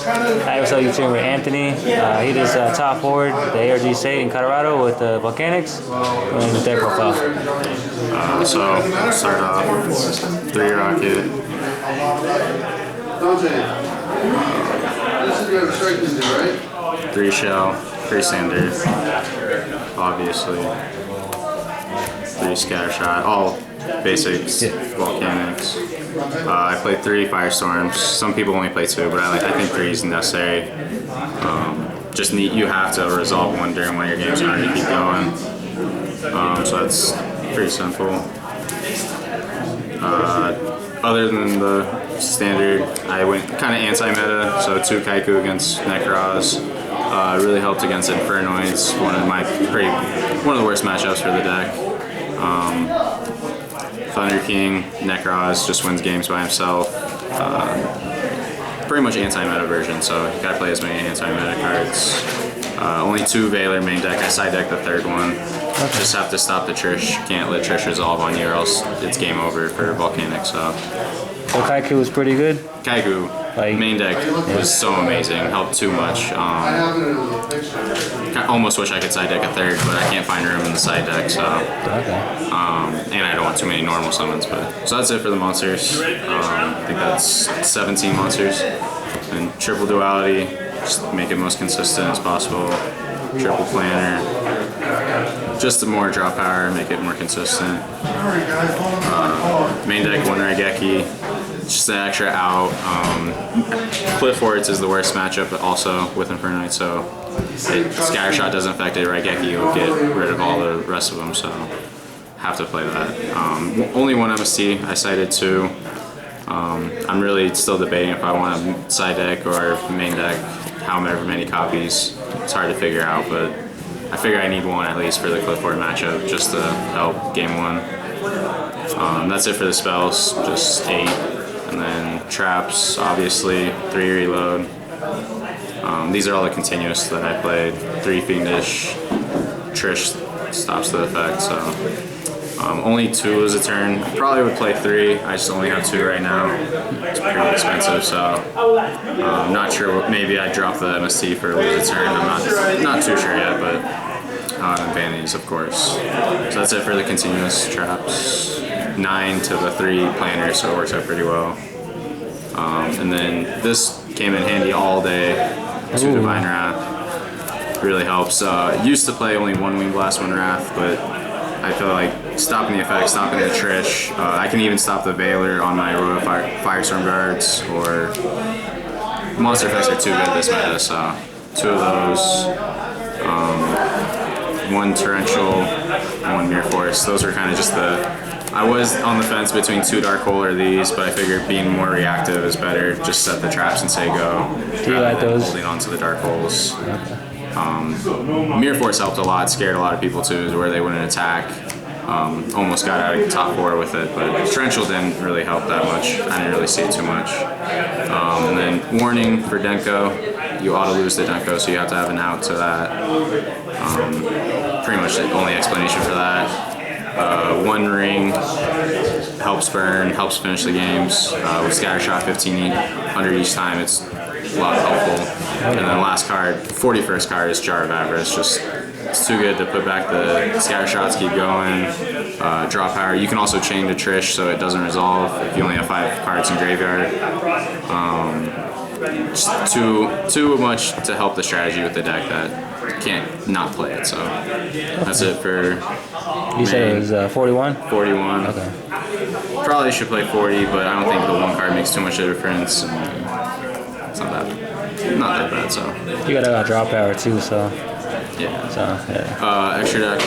Hi, what's up, YouTuber Anthony. He does top forward, the ARG state in Colorado with the Volcanics. And the deck profile. So I'll start off 3 rocket. Right? 3 shell, 3 standard, obviously. 3 scatter shot, all basics, volcanics. I played 3 firestorms. Some people only play 2, but I think 3 is necessary. You have to resolve one during one of your games in order to keep going. So that's pretty simple. Other than the standard, I went kind of anti-meta, so 2 Kaiku against Necros. Really helped against Infernoids, one of the worst matchups for the deck. Thunder King, Necros just wins games by himself. Pretty much anti-meta version, so you gotta play as many anti-meta cards. Only 2 Veiler main deck. I side deck the 3rd one. Just have to stop the Trish. Can't let Trish resolve on you, or else it's game over for Volcanic. So Kaiku was pretty good. Kaiku, main deck was so amazing. Helped too much. I almost wish I could side deck a 3rd, but I can't find room in the side deck. So and I don't want too many normal summons. So that's it for the monsters. I think that's 17 monsters. And triple duality, just make it most consistent as possible. Triple planner, just more draw power, make it more consistent. Main deck 1 Raigeki, just an extra out. Clifffords is the worst matchup also with Infernoid, so Scattershot doesn't affect it. Raigeki will get rid of all the rest of them, so have to play that. Only 1 MST, I cited 2. I'm really still debating if I want a side deck or main deck, however many copies. It's hard to figure out, but I figure I need 1 at least for the Clifford matchup just to help game 1. That's it for the spells, just 8. And then traps, obviously, 3 reload. These are all the continuous that I played. 3 fiendish, Trish stops the effect, so. Only 2 is a turn. I probably would play 3. I just only have 2 right now. It's pretty expensive, so I'm not sure. Maybe I drop the MST for lose a turn. I'm not too sure yet, but vanities, of course. So that's it for the continuous traps. 9 to the 3 planners, so it works out pretty well. And then this came in handy all day. 2 Divine Wrath really helps. Used to play only 1 Wing Blast, 1 Wrath, but I feel like stopping the effect, stopping the Trish. I can even stop the Veiler on my Royal Firestorm guards, or monster effects are too good this meta, so 2 of those. 1 Torrential, 1 Mirror Force. Those are kind of just I was on the fence between 2 Dark Hole or these, but I figured being more reactive is better. Just set the traps and say go. Do you like those? Holding on to the Dark Holes. Mirror Force helped a lot, scared a lot of people too, where they wouldn't attack. Almost got out of top 4 with it, but Torrential didn't really help that much. I didn't really see it too much. And then warning for Denko, you auto lose the Denko, so you have to have an out to that. Pretty much the only explanation for that. 1 ring helps burn, helps finish the games. With Scattershot 1500 each time, it's a lot helpful. And then the last card, 41st card, is Jar of Avarice. It's too good to put back the scatter shots, keep going, draw power. You can also chain to Trish so it doesn't resolve if you only have 5 cards in graveyard. Just too much to help the strategy with the deck that you can't not play it. So that's it for. You said it was 41? 41. Okay. Probably should play 40, but I don't think the 1 card makes too much of a difference. It's not that bad, so. You got draw power too, so. Yeah. So, yeah. Extra deck.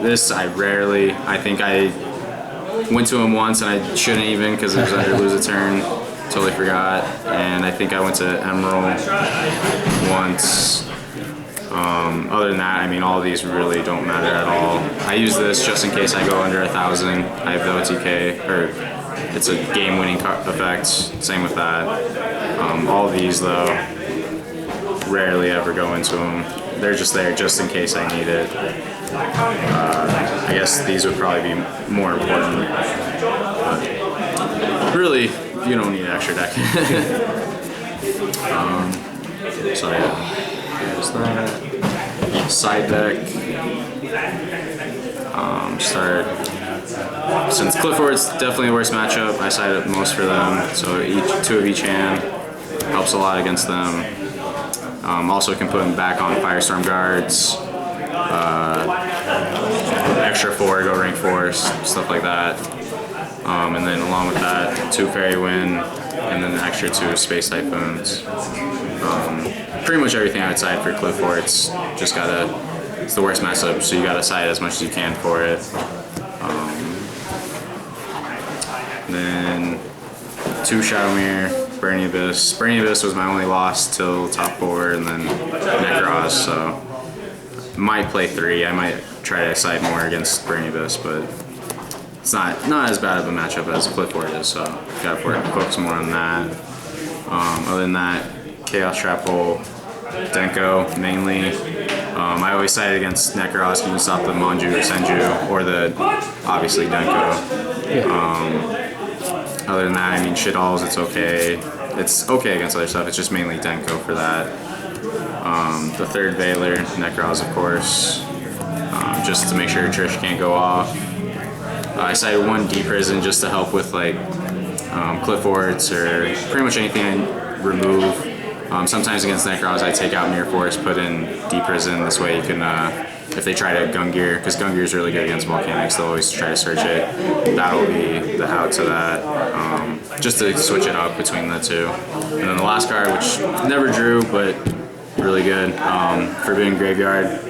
This I rarely. I think I went to him once and I shouldn't even because it was under lose a turn. Totally forgot. And I think I went to Emerald once. Other than that, I mean, all of these really don't matter at all. I use this just in case I go under 1,000. I have the OTK, or it's a game-winning effect. Same with that. All of these, though, rarely ever go into them. They're just there just in case I need it. I guess these would probably be more important. But really, you don't need an extra deck. So yeah, here's that. Side deck. Since Clifford's definitely the worst matchup, I side up most for them. So two of each hand helps a lot against them. Also can put them back on Firestorm guards. Extra 4, go rank 4, stuff like that. And then along with that, 2 Fairy Wind, and then an extra 2 Space Typhoons. Pretty much everything I would side for Clifford's. Just gotta, it's the worst matchup, so you gotta side as much as you can for it. Then 2 Shadowmere, Burning Abyss. Burning Abyss was my only loss till top 4, and then Necroz, so might play 3. I might try to side more against Burning Abyss, but it's not as bad of a matchup as Clifford is, so gotta focus more on that. Other than that, Chaos Trapple, Denko mainly. I always side against Necroz, you can stop the Manju or Senju, or the obviously Denko. Other than that, I mean, shit alls, it's okay. It's okay against other stuff, it's just mainly Denko for that. The third Veiler, Necroz of course, just to make sure Trish can't go off. I cited 1 Deep Prison just to help with like Cliffords or pretty much anything I remove. Sometimes against Necroz I take out Mirror Force, put in Deep Prison, this way you can, if they try to Gungear, because Gungear is really good against Volcanics, they'll always try to search it. That'll be the out to that, just to switch it up between the two. And then the last card, which never drew, but really good, Forbidden Graveyard.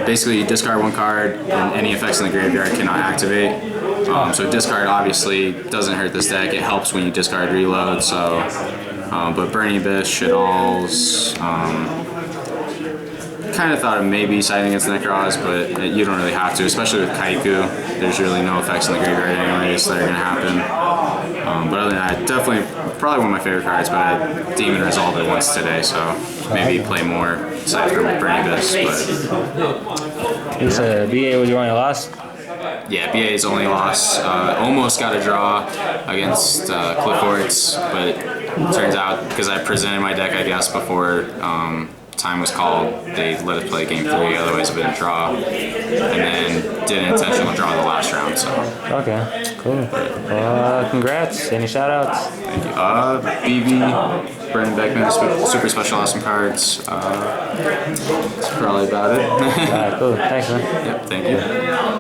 Basically you discard 1 card and any effects in the graveyard cannot activate. So discard obviously doesn't hurt this deck, it helps when you discard reload, so but Burning Abyss, shit alls, kind of thought of maybe siding against Necroz, but you don't really have to, especially with Kaiku. There's really no effects in the graveyard anyways that are going to happen. But other than that, definitely, probably one of my favorite cards, but I Demon resolved it once today, so maybe play more aside from Burning Abyss. It's a BA was your only loss? Yeah, BA's only loss. Almost got a draw against Clifford's, but it turns out, because I presented my deck, I guess, before time was called, they let us play game 3, otherwise it would have been a draw. And then did an intentional draw the last round, so. Okay, cool. Congrats. Any shout outs? Thank you. BB, Brendan Beckman, super special awesome cards. That's probably about it. Alright, cool. Thanks, man. Yep, thank you.